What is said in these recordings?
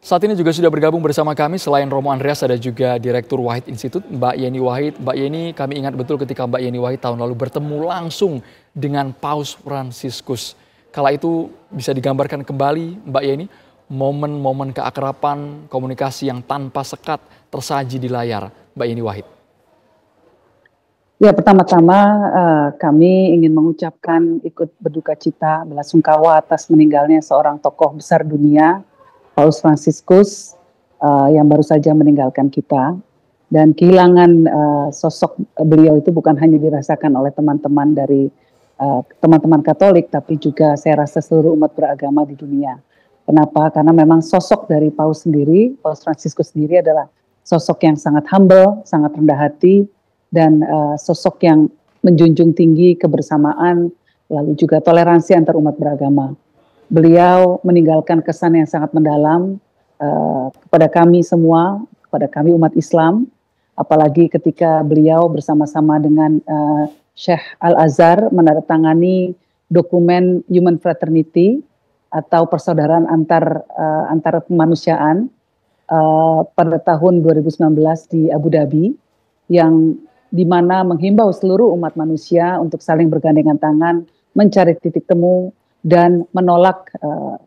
Saat ini juga sudah bergabung bersama kami selain Romo Andreas ada juga Direktur Wahid Institute Mbak Yeni Wahid. Mbak Yeni, kami ingat betul ketika Mbak Yeni Wahid tahun lalu bertemu langsung dengan Paus Fransiskus. Kala itu bisa digambarkan kembali Mbak Yeni momen-momen keakraban komunikasi yang tanpa sekat tersaji di layar Mbak Yeni Wahid. Ya, pertama-tama kami ingin mengucapkan ikut berduka cita belasungkawa atas meninggalnya seorang tokoh besar dunia, Paus Fransiskus, yang baru saja meninggalkan kita. Dan kehilangan sosok beliau itu bukan hanya dirasakan oleh teman-teman dari teman-teman Katolik, tapi juga saya rasa seluruh umat beragama di dunia. Kenapa? Karena memang sosok dari Paus sendiri, Paus Fransiskus sendiri adalah sosok yang sangat humble, sangat rendah hati, dan sosok yang menjunjung tinggi kebersamaan, lalu juga toleransi antar umat beragama. Beliau meninggalkan kesan yang sangat mendalam kepada kami semua, kepada kami umat Islam, apalagi ketika beliau bersama-sama dengan Syekh Al-Azhar menandatangani dokumen Human Fraternity atau persaudaraan antar kemanusiaan pada tahun 2019 di Abu Dhabi, yang di mana menghimbau seluruh umat manusia untuk saling bergandengan tangan, mencari titik temu, dan menolak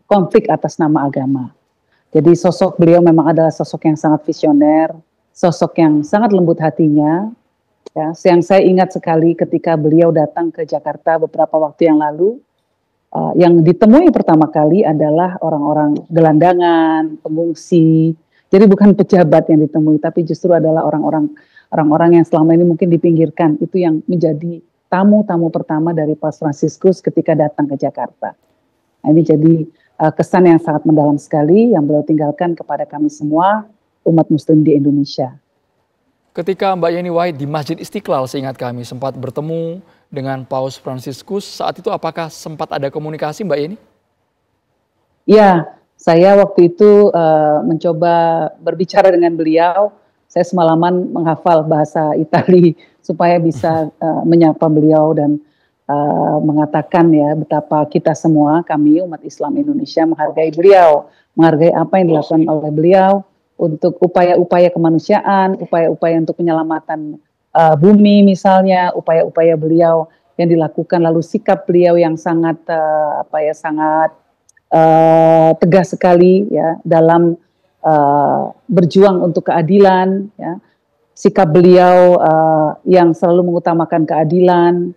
konflik atas nama agama. Jadi sosok beliau memang adalah sosok yang sangat visioner, sosok yang sangat lembut hatinya. Ya, yang saya ingat sekali ketika beliau datang ke Jakarta beberapa waktu yang lalu, yang ditemui pertama kali adalah orang-orang gelandangan, pengungsi. Jadi bukan pejabat yang ditemui, tapi justru adalah orang-orang yang selama ini mungkin dipinggirkan. Itu yang menjadi tamu-tamu pertama dari Paus Fransiskus ketika datang ke Jakarta. Nah, ini jadi kesan yang sangat mendalam sekali yang beliau tinggalkan kepada kami semua umat Muslim di Indonesia. Ketika Mbak Yeni Wahid di Masjid Istiqlal, seingat kami sempat bertemu dengan Paus Fransiskus. Saat itu apakah sempat ada komunikasi, Mbak Yeni? Ya, saya waktu itu mencoba berbicara dengan beliau. Saya semalaman menghafal bahasa Itali supaya bisa menyapa beliau dan mengatakan ya betapa kita semua, kami umat Islam Indonesia menghargai beliau, menghargai apa yang dilakukan oleh beliau untuk upaya-upaya kemanusiaan, upaya-upaya untuk penyelamatan bumi misalnya, upaya-upaya beliau yang dilakukan, lalu sikap beliau yang sangat sangat tegas sekali ya dalam berjuang untuk keadilan, ya. Sikap beliau yang selalu mengutamakan keadilan,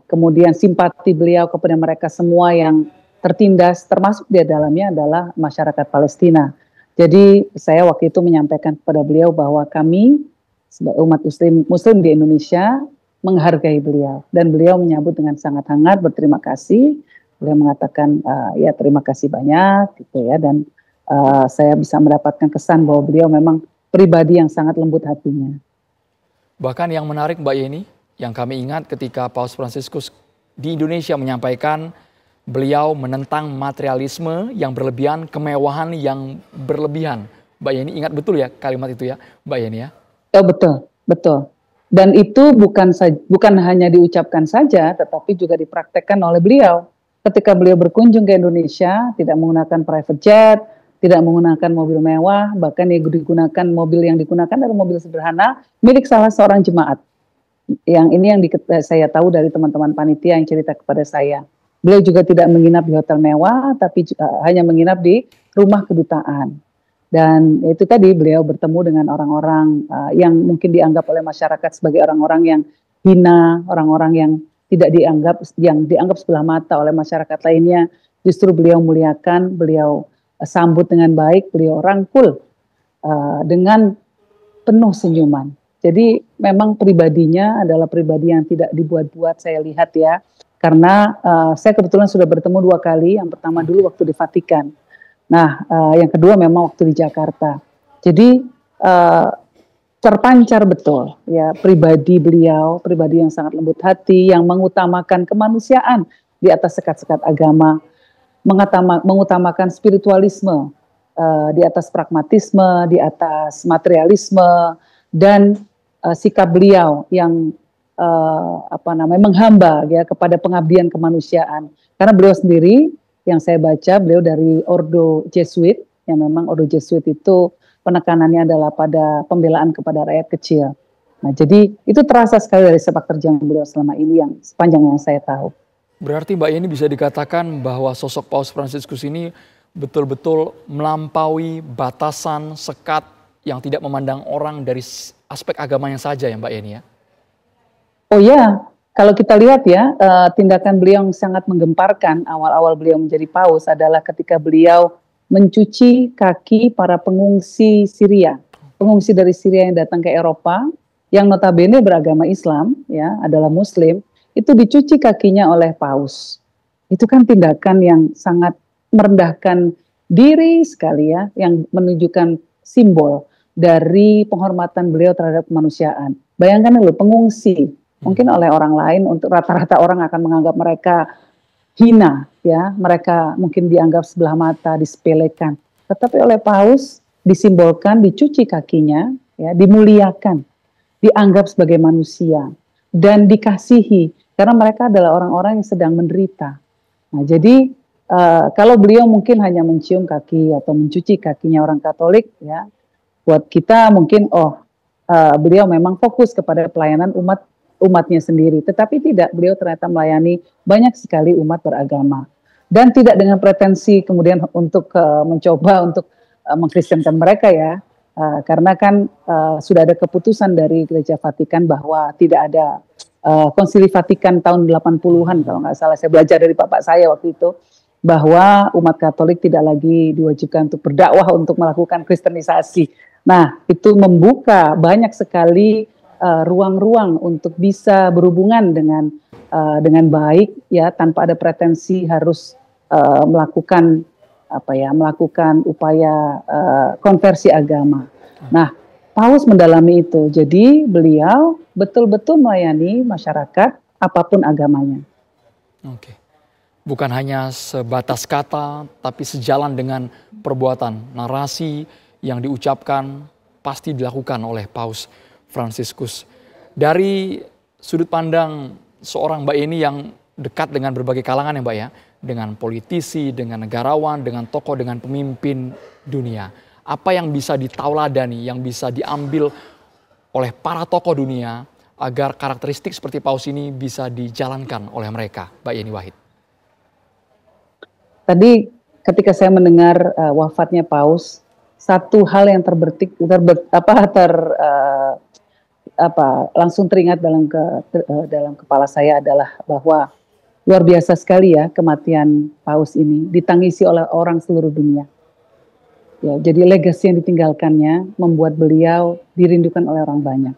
kemudian simpati beliau kepada mereka semua yang tertindas, termasuk di dalamnya adalah masyarakat Palestina. Jadi saya waktu itu menyampaikan kepada beliau bahwa kami sebagai umat Muslim di Indonesia menghargai beliau, dan beliau menyambut dengan sangat hangat, berterima kasih. Beliau mengatakan ya terima kasih banyak, gitu ya, dan saya bisa mendapatkan kesan bahwa beliau memang pribadi yang sangat lembut hatinya. Bahkan yang menarik Mbak Yeni, yang kami ingat ketika Paus Fransiskus di Indonesia menyampaikan beliau menentang materialisme yang berlebihan, kemewahan yang berlebihan. Mbak Yeni ingat betul ya kalimat itu ya, Mbak Yeni ya? Oh, betul, betul. Dan itu bukan hanya diucapkan saja, tetapi juga dipraktekkan oleh beliau. Ketika beliau berkunjung ke Indonesia, tidak menggunakan private jet, tidak menggunakan mobil mewah, bahkan mobil yang digunakan adalah mobil sederhana milik salah seorang jemaat. Yang ini yang saya tahu dari teman-teman panitia yang cerita kepada saya. Beliau juga tidak menginap di hotel mewah, tapi hanya menginap di rumah kedutaan. Dan itu tadi beliau bertemu dengan orang-orang yang mungkin dianggap oleh masyarakat sebagai orang-orang yang hina, orang-orang yang dianggap sebelah mata oleh masyarakat lainnya. Justru beliau muliakan, beliau sambut dengan baik, beliau rangkul dengan penuh senyuman. Jadi memang pribadinya adalah pribadi yang tidak dibuat-buat, saya lihat ya. Karena saya kebetulan sudah bertemu 2 kali, yang pertama dulu waktu di Vatikan. Nah, yang kedua memang waktu di Jakarta. Jadi terpancar betul ya pribadi beliau, pribadi yang sangat lembut hati, yang mengutamakan kemanusiaan di atas sekat-sekat agama, mengutamakan spiritualisme di atas pragmatisme, di atas materialisme, dan sikap beliau yang menghamba ya kepada pengabdian kemanusiaan. Karena beliau sendiri yang saya baca, beliau dari Ordo Jesuit, yang memang Ordo Jesuit itu penekanannya adalah pada pembelaan kepada rakyat kecil. Nah, jadi itu terasa sekali dari sepak terjang beliau selama ini yang sepanjang yang saya tahu. Berarti Mbak Yeni bisa dikatakan bahwa sosok Paus Fransiskus ini betul-betul melampaui batasan sekat yang tidak memandang orang dari aspek agamanya saja ya Mbak Yeni ya? Oh ya, kalau kita lihat ya, tindakan beliau yang sangat menggemparkan awal-awal beliau menjadi paus adalah ketika beliau mencuci kaki para pengungsi Syria. Pengungsi dari Syria yang datang ke Eropa, yang notabene beragama Islam, ya adalah Muslim, itu dicuci kakinya oleh paus. Itu kan tindakan yang sangat merendahkan diri sekali ya, yang menunjukkan simbol dari penghormatan beliau terhadap kemanusiaan. Bayangkan dulu pengungsi, mungkin oleh orang lain untuk rata-rata orang akan menganggap mereka hina, ya, mereka mungkin dianggap sebelah mata, disepelekan. Tetapi oleh paus disimbolkan, dicuci kakinya, ya, dimuliakan, dianggap sebagai manusia dan dikasihi karena mereka adalah orang-orang yang sedang menderita. Nah, jadi kalau beliau mungkin hanya mencium kaki atau mencuci kakinya orang Katolik, ya, buat kita mungkin beliau memang fokus kepada pelayanan umatnya sendiri, tetapi tidak, beliau ternyata melayani banyak sekali umat beragama dan tidak dengan pretensi kemudian untuk mencoba untuk mengkristenkan mereka ya. Karena kan sudah ada keputusan dari Gereja Vatikan bahwa tidak ada Konsili Vatikan tahun 80-an kalau nggak salah, saya belajar dari bapak saya waktu itu, bahwa umat Katolik tidak lagi diwajibkan untuk berdakwah untuk melakukan kristenisasi. Nah, itu membuka banyak sekali ruang-ruang untuk bisa berhubungan dengan baik ya, tanpa ada pretensi harus melakukan upaya konversi agama. Nah, paus mendalami itu. Jadi beliau betul-betul melayani masyarakat apapun agamanya. Oke. Bukan hanya sebatas kata, tapi sejalan dengan perbuatan, narasi yang diucapkan pasti dilakukan oleh Paus Fransiskus. Dari sudut pandang seorang Mbak Yeni yang dekat dengan berbagai kalangan ya Mbak ya, dengan politisi, dengan negarawan, dengan tokoh, dengan pemimpin dunia. Apa yang bisa ditauladani, yang bisa diambil oleh para tokoh dunia agar karakteristik seperti Paus ini bisa dijalankan oleh mereka, Mbak Yeni Wahid? Tadi ketika saya mendengar wafatnya Paus, satu hal yang langsung teringat dalam kepala saya adalah bahwa luar biasa sekali ya kematian Paus ini, ditangisi oleh orang seluruh dunia. Ya, jadi legasi yang ditinggalkannya membuat beliau dirindukan oleh orang banyak.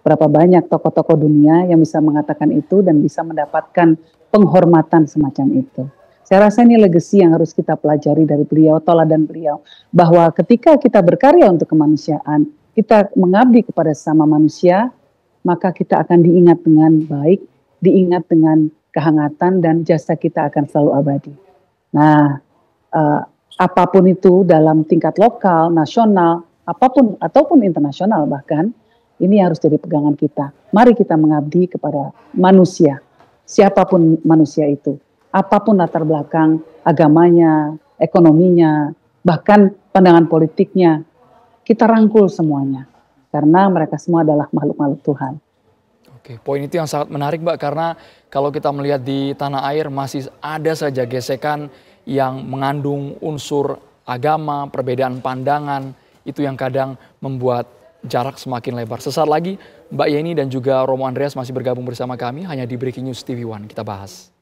Berapa banyak tokoh-tokoh dunia yang bisa mengatakan itu dan bisa mendapatkan penghormatan semacam itu. Saya rasa ini legasi yang harus kita pelajari dari beliau, teladan beliau, bahwa ketika kita berkarya untuk kemanusiaan, kita mengabdi kepada sesama manusia, maka kita akan diingat dengan baik, diingat dengan kehangatan, dan jasa kita akan selalu abadi. Nah, apapun itu dalam tingkat lokal, nasional, ataupun internasional bahkan, ini harus jadi pegangan kita. Mari kita mengabdi kepada manusia, siapapun manusia itu, apapun latar belakang agamanya, ekonominya, bahkan pandangan politiknya, kita rangkul semuanya, karena mereka semua adalah makhluk-makhluk Tuhan. Oke, poin itu yang sangat menarik Mbak, karena kalau kita melihat di tanah air masih ada saja gesekan yang mengandung unsur agama, perbedaan pandangan, itu yang kadang membuat jarak semakin lebar. Sesaat lagi Mbak Yeni dan juga Romo Andreas masih bergabung bersama kami hanya di Breaking News TV One. Kita bahas.